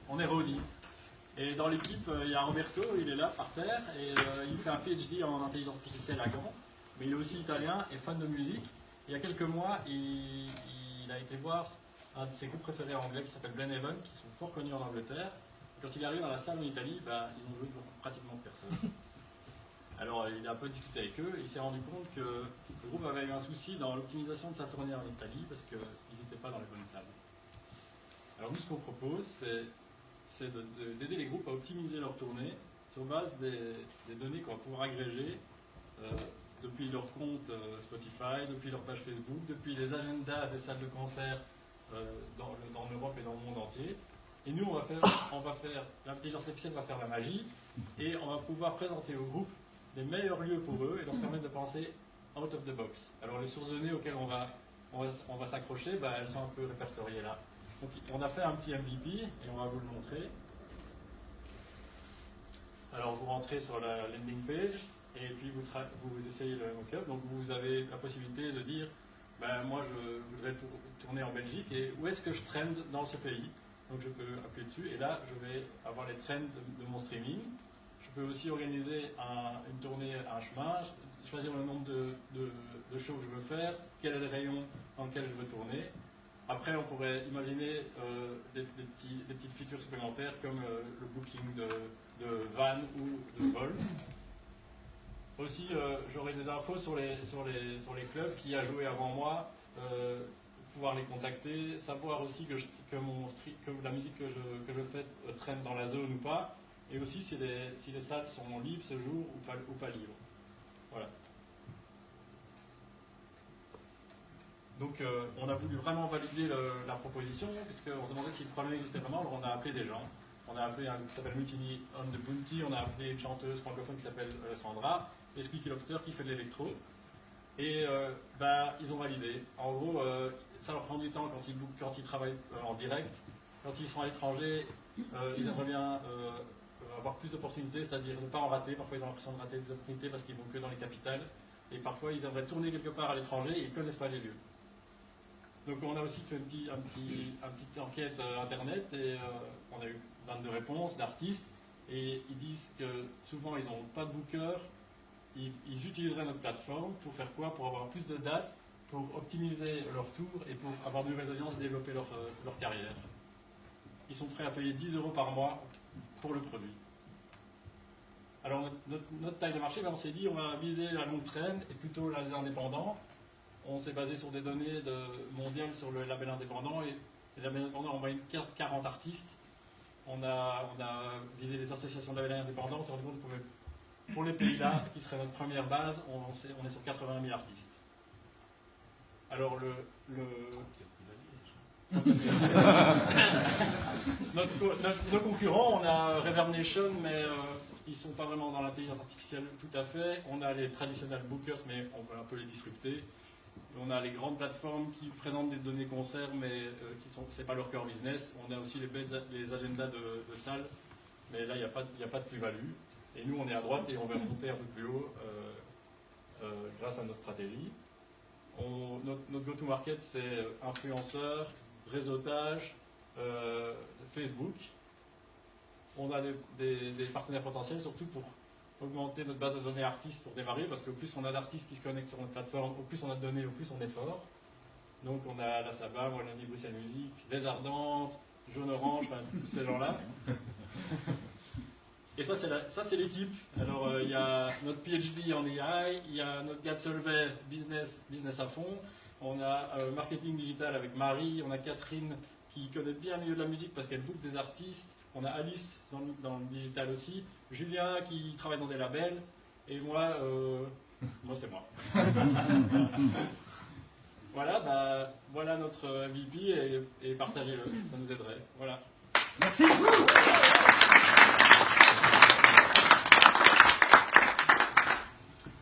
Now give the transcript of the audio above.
on est roadie. Et dans l'équipe, il y a Roberto, il est là par terre, et il fait un PhD en intelligence artificielle à Gand, mais il est aussi italien et fan de musique. Il y a quelques mois, il a été voir un de ses groupes préférés anglais qui s'appelle Blanehaven, qui sont fort connus en Angleterre. Et quand il est arrivé dans la salle en Italie, ils ont joué devant pratiquement personne. Alors il a un peu discuté avec eux, et il s'est rendu compte que le groupe avait eu un souci dans l'optimisation de sa tournée en Italie, parce qu'ils n'étaient pas dans les bonnes salles. Alors nous, ce qu'on propose, c'est d'aider les groupes à optimiser leur tournée sur base des données qu'on va pouvoir agréger depuis leur compte Spotify, depuis leur page Facebook, depuis les agendas des salles de concert dans l'Europe et dans le monde entier. Et nous, l'intelligence artificielle va faire la magie, et on va pouvoir présenter au groupe les meilleurs lieux pour eux et leur permettre de penser out of the box. Alors les sources de données auxquelles on va s'accrocher, elles sont un peu répertoriées là. Donc on a fait un petit MVP et on va vous le montrer. Alors vous rentrez sur la landing page et puis vous essayez le mock-up. Donc vous avez la possibilité de dire moi je voudrais tourner en Belgique et où est-ce que je trend dans ce pays. Donc je peux appuyer dessus et là je vais avoir les trends de mon streaming. Je peux aussi organiser une tournée à un chemin, choisir le nombre de shows que je veux faire, quel est le rayon dans lequel je veux tourner. Après, on pourrait imaginer des petites features supplémentaires comme le booking de van ou de vol. Aussi, j'aurai des infos sur les clubs qui a joué avant moi, pouvoir les contacter, savoir aussi que la musique que je fais traîne dans la zone ou pas, et aussi si les salles sont libres ce jour ou pas libres. Voilà. Donc on a voulu vraiment valider la proposition, puisqu'on se demandait si le problème existait vraiment, alors on a appelé des gens. On a appelé un groupe qui s'appelle Mutiny on the Bounty, on a appelé une chanteuse francophone qui s'appelle Sandra, et Squeaky Lobster qui fait de l'électro. Et ils ont validé. En gros, ça leur prend du temps quand ils travaillent en direct. Quand ils sont à l'étranger, ils aimeraient bien avoir plus d'opportunités, c'est-à-dire ne pas en rater. Parfois ils ont l'impression de rater des opportunités parce qu'ils vont que dans les capitales. Et parfois ils aimeraient tourner quelque part à l'étranger et ils ne connaissent pas les lieux. Donc on a aussi fait une petite enquête internet et on a eu 22 réponses d'artistes et ils disent que souvent ils n'ont pas de booker, ils utiliseraient notre plateforme pour faire quoi? Pour avoir plus de dates, pour optimiser leur tour et pour avoir de nouvelles audiences et développer leur carrière. Ils sont prêts à payer 10 € par mois pour le produit. Alors notre taille de marché, on s'est dit on va viser la longue traîne et plutôt les indépendants. On s'est basé sur des données mondiales sur le label indépendant et les labels indépendants ont en moyenne 40 artistes. On a visé les associations de labels indépendants, on s'est rendu compte que pour les pays-là, qui serait notre première base, on est sur 80 000 artistes. Alors nos concurrents, on a Reverb Nation, mais ils ne sont pas vraiment dans l'intelligence artificielle tout à fait. On a les traditionnels bookers, mais on peut un peu les disrupter. On a les grandes plateformes qui présentent des données concerts, mais ce n'est pas leur core business. On a aussi les agendas de salles, mais là, il n'y a pas de plus-value. Et nous, on est à droite et on va monter un peu plus haut grâce à nos stratégies. Notre go-to-market, c'est influenceurs, réseautage, Facebook. On a des partenaires potentiels, surtout pour augmenter notre base de données artistes pour démarrer, parce qu'au plus on a d'artistes qui se connectent sur notre plateforme, au plus on a de données, au plus on est fort. Donc on a la Saba, Wallonie Bruxelles Musique, Les Ardentes, Jaune Orange, enfin tous ces gens-là. Et ça c'est l'équipe. Alors il y a notre PhD en AI, il y a notre gars de Solvay, business à fond. On a marketing digital avec Marie, on a Catherine qui connaît bien mieux de la musique parce qu'elle book des artistes. On a Alice dans le digital aussi, Julien qui travaille dans des labels, et moi c'est moi. Voilà notre MVP et partagez-le, ça nous aiderait. Voilà. Merci.